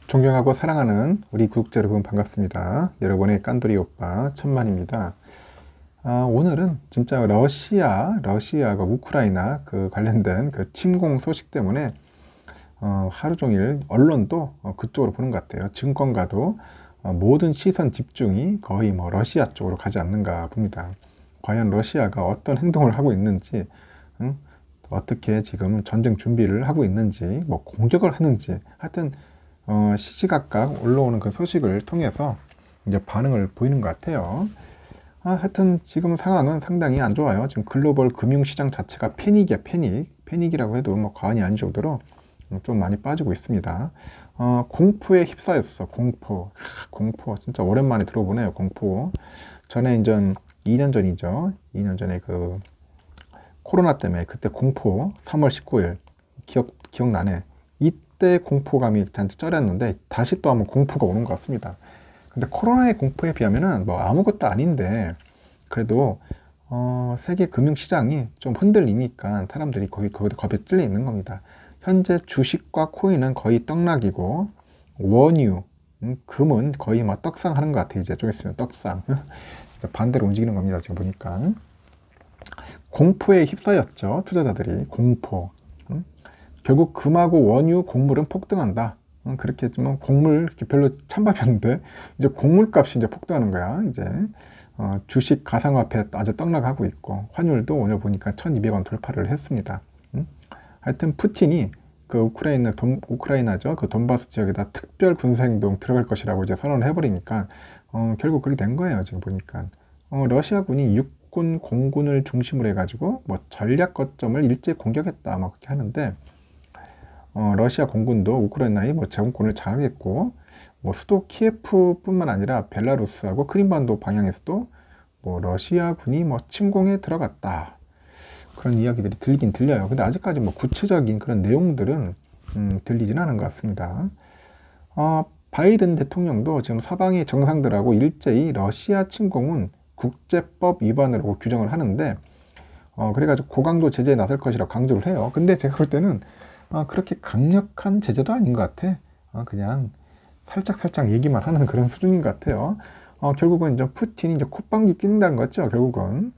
존경하고 사랑하는 우리 구독자 여러분 반갑습니다. 여러분의 깐돌이 오빠 천만입니다. 오늘은 진짜 러시아가 우크라이나 그 관련된 그 침공 소식 때문에 하루 종일 언론도 그쪽으로 보는 것 같아요. 증권가도 모든 시선 집중이 거의 뭐 러시아 쪽으로 가지 않는가 봅니다. 과연 러시아가 어떤 행동을 하고 있는지, 어떻게 지금 전쟁 준비를 하고 있는지, 뭐 공격을 하는지, 하여튼 시시각각 올라오는 그 소식을 통해서 이제 반응을 보이는 것 같아요. 하여튼 지금 상황은 상당히 안 좋아요. 지금 글로벌 금융시장 자체가 패닉이야, 패닉이라고 해도 뭐 과언이 아닐 정도로 좀 많이 빠지고 있습니다. 공포에 휩싸였어. 공포 진짜 오랜만에 들어보네요. 공포. 전에 이제 2년 전이죠. 2년 전에 그 코로나 때문에 그때 공포 3월 19일 기억나네. 이때 공포감이 단지 쩔었는데 다시 또 한번 공포가 오는 것 같습니다. 근데 코로나의 공포에 비하면은 뭐 아무것도 아닌데 그래도 세계 금융시장이 좀 흔들리니까 사람들이 거기도 겁에 찔려 있는 겁니다. 현재 주식과 코인은 거의 떡락이고 원유, 금은 거의 막 떡상하는 것 같아요. 이제 좀 있으면 떡상. 반대로 움직이는 겁니다. 지금 보니까. 공포에 휩싸였죠. 투자자들이. 공포. 결국 금하고 원유, 곡물은 폭등한다. 그렇게 좀 곡물 이렇게 별로 찬밥이었는데 이제 곡물 값이 이제 폭등하는 거야. 이제 주식 가상화폐 아주 떡락하고 있고 환율도 오늘 보니까 1,200원 돌파를 했습니다. 하여튼 푸틴이 그 우크라이나죠. 그 돈바스 지역에다 특별 군사행동 들어갈 것이라고 이제 선언을 해버리니까 결국 그렇게 된 거예요. 지금 보니까 러시아군이 육군, 공군을 중심으로 해가지고 뭐 전략 거점을 일제히 공격했다 뭐 그렇게 하는데 러시아 공군도 우크라이나의 뭐 제공권을 장악했고 뭐 수도 키예프뿐만 아니라 벨라루스하고 크림반도 방향에서도 뭐 러시아군이 뭐 침공에 들어갔다. 그런 이야기들이 들리긴 들려요. 근데 아직까지 뭐 구체적인 그런 내용들은 들리진 않은 것 같습니다. 바이든 대통령도 지금 서방의 정상들하고 일제히 러시아 침공은 국제법 위반으로 규정을 하는데 그래가지고 고강도 제재에 나설 것이라고 강조를 해요. 근데 제가 볼 때는 그렇게 강력한 제재도 아닌 것 같아. 그냥 살짝 얘기만 하는 그런 수준인 것 같아요. 결국은 이제 푸틴이 이제 콧방귀 낀다는 거죠. 결국은.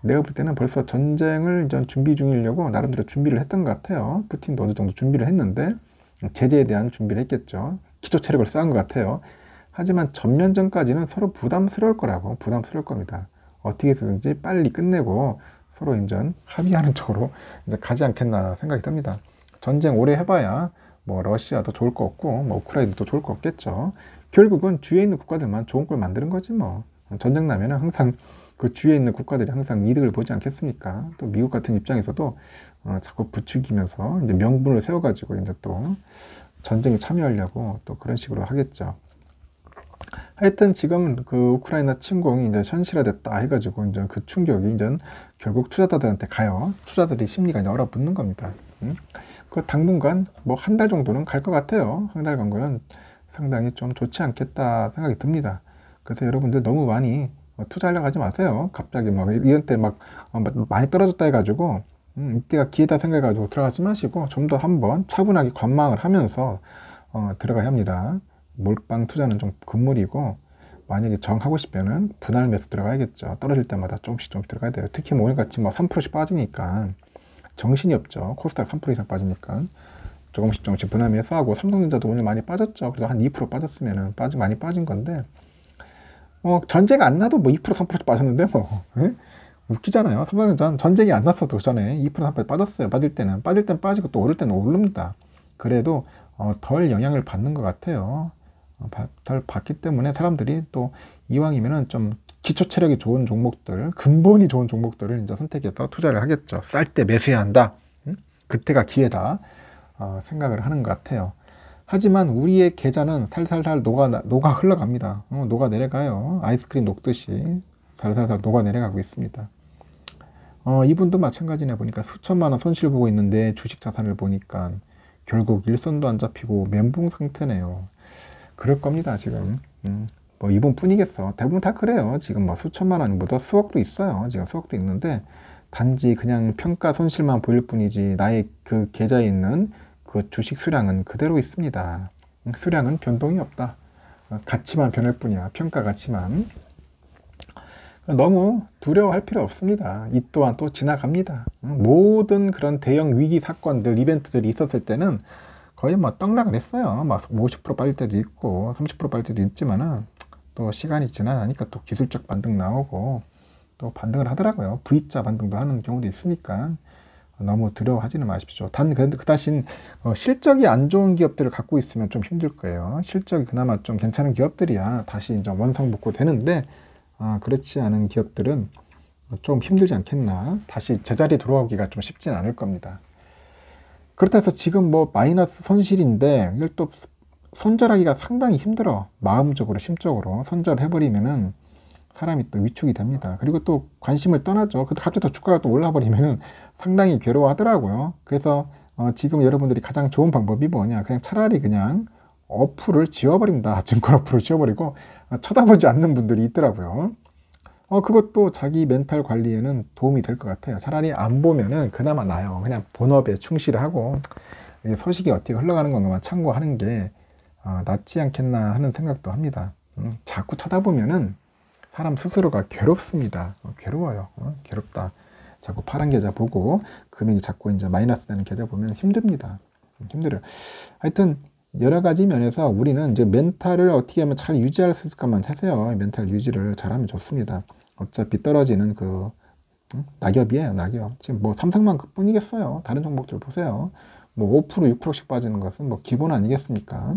내가 볼 때는 벌써 전쟁을 이제 준비 중이려고 나름대로 준비를 했던 것 같아요. 푸틴도 어느 정도 준비를 했는데 제재에 대한 준비를 했겠죠. 기초 체력을 쌓은 것 같아요. 하지만 전면전까지는 서로 부담스러울 겁니다. 어떻게 해서든지 빨리 끝내고 서로 이제 합의하는 쪽으로 이제 가지 않겠나 생각이 듭니다. 전쟁 오래 해봐야 뭐 러시아도 좋을 거 없고 뭐 우크라이나도 좋을 거 없겠죠. 결국은 주위에 있는 국가들만 좋은 걸 만드는 거지 뭐. 전쟁 나면은 항상 그 주위에 있는 국가들이 항상 이득을 보지 않겠습니까? 또 미국 같은 입장에서도 자꾸 부추기면서 이제 명분을 세워가지고 이제 또 전쟁에 참여하려고 또 그런 식으로 하겠죠. 하여튼 지금 그 우크라이나 침공이 이제 현실화됐다 해가지고 이제 그 충격이 이제 결국 투자자들한테 가요. 투자들이 심리가 이제 얼어붙는 겁니다. 그 당분간 뭐 한 달 정도는 갈 것 같아요. 한 달 정도는 상당히 좀 좋지 않겠다 생각이 듭니다. 그래서 여러분들 너무 많이 투자하려고 하지 마세요. 갑자기 막 이런 때 막 많이 떨어졌다 해가지고 이때가 기회다 생각해가지고 들어가지 마시고 좀 더 한번 차분하게 관망을 하면서 들어가야 합니다. 몰빵 투자는 좀 금물이고 만약에 정하고 싶으면은 분할 매수 들어가야겠죠. 떨어질 때마다 조금씩 들어가야 돼요. 특히 뭐 오늘같이 뭐 3%씩 빠지니까 정신이 없죠. 코스닥 3% 이상 빠지니까 조금씩 분할 매수하고 삼성전자도 오늘 많이 빠졌죠. 그래도 한 2% 빠졌으면은 많이 빠진 건데 전쟁 안 나도 뭐 2% 3% 빠졌는데 뭐 웃기잖아요. 삼성전자는 전쟁이 안 났어도 전에 2% 3% 빠졌어요. 빠질 때는 빠지고 또 오를 때는 오릅니다. 그래도 덜 영향을 받는 것 같아요. 덜 받기 때문에 사람들이 또 이왕이면은 좀 기초 체력이 좋은 종목들, 근본이 좋은 종목들을 이제 선택해서 투자를 하겠죠. 쌀 때 매수해야 한다. 그때가 기회다. 생각을 하는 것 같아요. 하지만 우리의 계좌는 살살살 녹아 흘러갑니다. 녹아 내려가요. 아이스크림 녹듯이 살살살 녹아 내려가고 있습니다. 이분도 마찬가지네. 보니까 수천만 원 손실 보고 있는데 주식 자산을 보니까 결국 일선도 안 잡히고 멘붕 상태네요. 그럴 겁니다. 지금 뭐 이분 뿐이겠어. 대부분 다 그래요. 지금 뭐 수천만 원보다 수억도 있어요. 지금 수억도 있는데 단지 그냥 평가 손실만 보일 뿐이지 나의 그 계좌에 있는 그 주식 수량은 그대로 있습니다. 수량은 변동이 없다. 가치만 변할 뿐이야. 평가 가치만. 너무 두려워할 필요 없습니다. 이 또한 또 지나갑니다. 모든 그런 대형 위기 사건들, 이벤트들이 있었을 때는 거의 뭐 떡락을 했어요. 막 50% 빠질 때도 있고 30% 빠질 때도 있지만은 또 시간이 지나니까 또 기술적 반등 나오고 또 반등을 하더라고요. V자 반등도 하는 경우도 있으니까 너무 두려워하지는 마십시오. 그 대신 실적이 안 좋은 기업들을 갖고 있으면 좀 힘들 거예요. 실적이 그나마 좀 괜찮은 기업들이야 다시 이제 원상복구 되는데 그렇지 않은 기업들은 좀 힘들지 않겠나. 다시 제자리에 돌아오기가 좀 쉽진 않을 겁니다. 그렇다 해서 지금 뭐 마이너스 손실인데 이걸 또 손절하기가 상당히 힘들어. 마음적으로 심적으로 손절을 해버리면은 사람이 또 위축이 됩니다. 그리고 또 관심을 떠나죠. 근데 갑자기 또 주가가 또 올라버리면은 상당히 괴로워하더라고요. 그래서 지금 여러분들이 가장 좋은 방법이 뭐냐, 그냥 차라리 그냥 어플을 지워버린다. 증권 어플을 지워버리고 쳐다보지 않는 분들이 있더라고요. 그것도 자기 멘탈 관리에는 도움이 될 것 같아요. 차라리 안 보면은 그나마 나아요. 그냥 본업에 충실하고 소식이 어떻게 흘러가는 건가만 참고하는 게 낫지 않겠나 하는 생각도 합니다. 자꾸 쳐다보면은 사람 스스로가 괴롭습니다. 괴로워요. 괴롭다. 자꾸 파란 계좌 보고 금액이 자꾸 이제 마이너스 되는 계좌 보면 힘듭니다. 힘들어요. 하여튼 여러 가지 면에서 우리는 이제 멘탈을 어떻게 하면 잘 유지할 수 있을까만 하세요. 멘탈 유지를 잘하면 좋습니다. 어차피 떨어지는 그 낙엽이에요. 낙엽. 지금 뭐 삼성만 그뿐이겠어요. 다른 종목들 보세요. 뭐 5%, 6%씩 빠지는 것은 뭐 기본 아니겠습니까?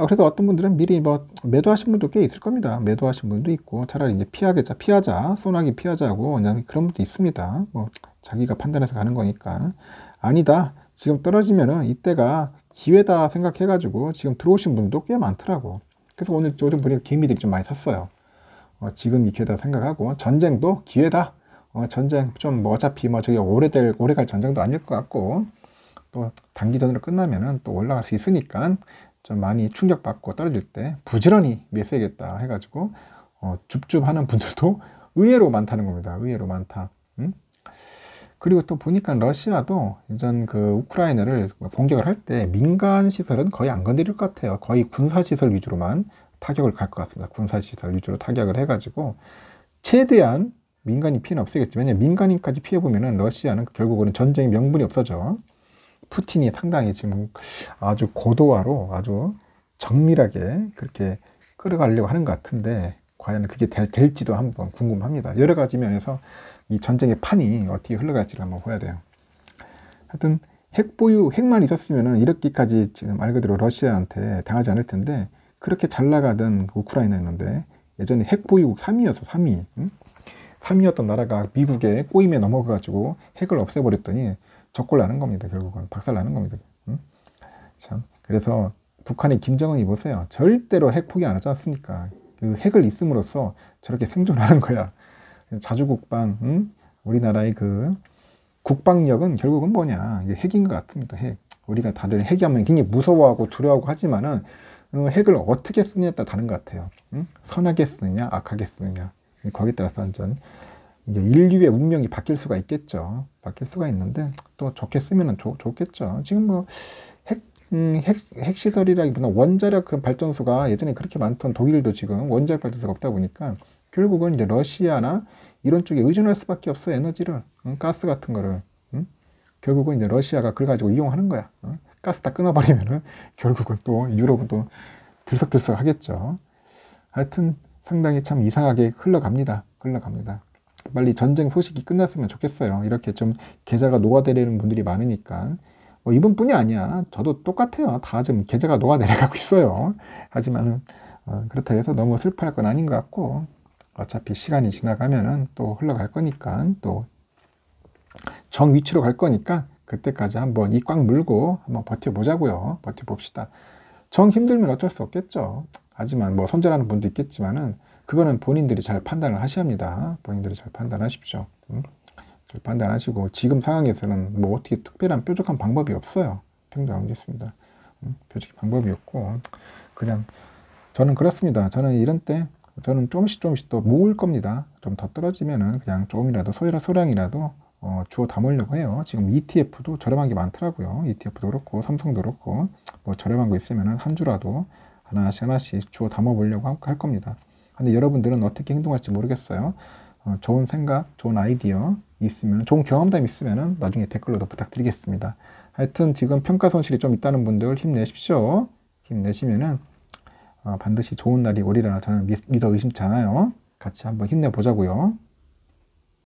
그래서 어떤 분들은 미리 뭐 매도하신 분도 꽤 있을 겁니다. 매도하신 분도 있고 차라리 이제 피하자, 소나기 피하자고 그냥 그런 분도 있습니다. 뭐 자기가 판단해서 가는 거니까. 아니다. 지금 떨어지면은 이때가 기회다 생각해가지고 지금 들어오신 분도 꽤 많더라고. 그래서 오늘 요즘 보니까 개미들이 좀 많이 샀어요. 지금 이 기회다 생각하고 전쟁도 기회다. 전쟁 좀 뭐 어차피 뭐 저기 오래갈 전쟁도 아닐 것 같고 또 단기전으로 끝나면은 또 올라갈 수 있으니까 좀 많이 충격받고 떨어질 때 부지런히 매수해야겠다 해가지고 줍줍하는 분들도 의외로 많다는 겁니다. 의외로 많다. 그리고 또 보니까 러시아도 이전 그 우크라이나를 공격을 할 때 민간 시설은 거의 안 건드릴 것 같아요. 거의 군사 시설 위주로만 타격을 갈 것 같습니다. 군사 시설 위주로 타격을 해가지고 최대한 민간인 피해는 없애겠지만 민간인까지 피해보면은 러시아는 결국은 전쟁의 명분이 없어져. 푸틴이 상당히 지금 아주 고도화로 아주 정밀하게 그렇게 끌어가려고 하는 것 같은데 과연 그게 될지도 한번 궁금합니다. 여러 가지 면에서 이 전쟁의 판이 어떻게 흘러갈지를 한번 봐야 돼요. 하여튼 핵만 있었으면 이렇게까지 지금 말 그대로 러시아한테 당하지 않을 텐데 그렇게 잘 나가던 우크라이나였는데 예전에 핵보유국 3위였어. 3위. 3위였던 나라가 미국의 꼬임에 넘어가가지고 핵을 없애버렸더니 적골 나는 겁니다. 결국은 박살 나는 겁니다. 참 그래서 북한의 김정은이 보세요. 절대로 핵 포기 안 하지 않습니까? 그 핵을 있음으로써 저렇게 생존하는 거야. 자주국방, 우리나라의 그 국방력은 결국은 뭐냐? 이게 핵인 것 같습니다. 핵. 우리가 다들 핵이하면 굉장히 무서워하고 두려워하고 하지만은 핵을 어떻게 쓰느냐에 따라 다른 것 같아요. 선하게 쓰느냐, 악하게 쓰느냐. 거기에 따라서 완전 이제 인류의 운명이 바뀔 수가 있겠죠. 바뀔 수가 있는데 또 좋게 쓰면은 좋겠죠. 지금 뭐 핵시설이라기보다 원자력 그런 발전소가 예전에 그렇게 많던 독일도 지금 원자력 발전소가 없다 보니까 결국은 이제 러시아나 이런 쪽에 의존할 수밖에 없어. 에너지를 가스 같은 거를 결국은 이제 러시아가 그걸 가지고 이용하는 거야. 가스 다 끊어버리면은 결국은 또 유럽은 또 들썩들썩 하겠죠. 하여튼 상당히 참 이상하게 흘러갑니다. 빨리 전쟁 소식이 끝났으면 좋겠어요. 이렇게 좀 계좌가 녹아내리는 분들이 많으니까. 이분뿐이 아니야. 저도 똑같아요. 다 좀 계좌가 녹아내려가고 있어요. 하지만은 그렇다고 해서 너무 슬퍼할 건 아닌 것 같고 어차피 시간이 지나가면은 또 흘러갈 거니까 또 정 위치로 갈 거니까 그때까지 한번 이 꽉 물고 한번 버텨보자고요. 버텨봅시다. 정 힘들면 어쩔 수 없겠죠. 하지만 뭐 손절하는 분도 있겠지만은 그거는 본인들이 잘 판단을 하셔야 합니다. 본인들이 잘 판단하십시오. 잘 판단하시고 지금 상황에서는 뭐 어떻게 특별한 뾰족한 방법이 없어요. 평정하겠습니다. 뾰족한 방법이 없고 그냥 저는 그렇습니다. 저는 이런 때 저는 조금씩 또 모을 겁니다. 좀 더 떨어지면은 그냥 조금이라도 소량이라도 주워 담으려고 해요. 지금 ETF도 저렴한 게 많더라고요. ETF도 그렇고 삼성도 그렇고 뭐 저렴한 거 있으면 한 주라도 하나씩 주워 담아보려고 할 겁니다. 근데 여러분들은 어떻게 행동할지 모르겠어요. 좋은 생각, 좋은 아이디어 있으면, 좋은 경험담 있으면 나중에 댓글로도 부탁드리겠습니다. 하여튼 지금 평가 손실이 좀 있다는 분들 힘내십시오. 힘내시면은 반드시 좋은 날이 오리라 저는 믿어 의심치 않아요. 같이 한번 힘내보자고요.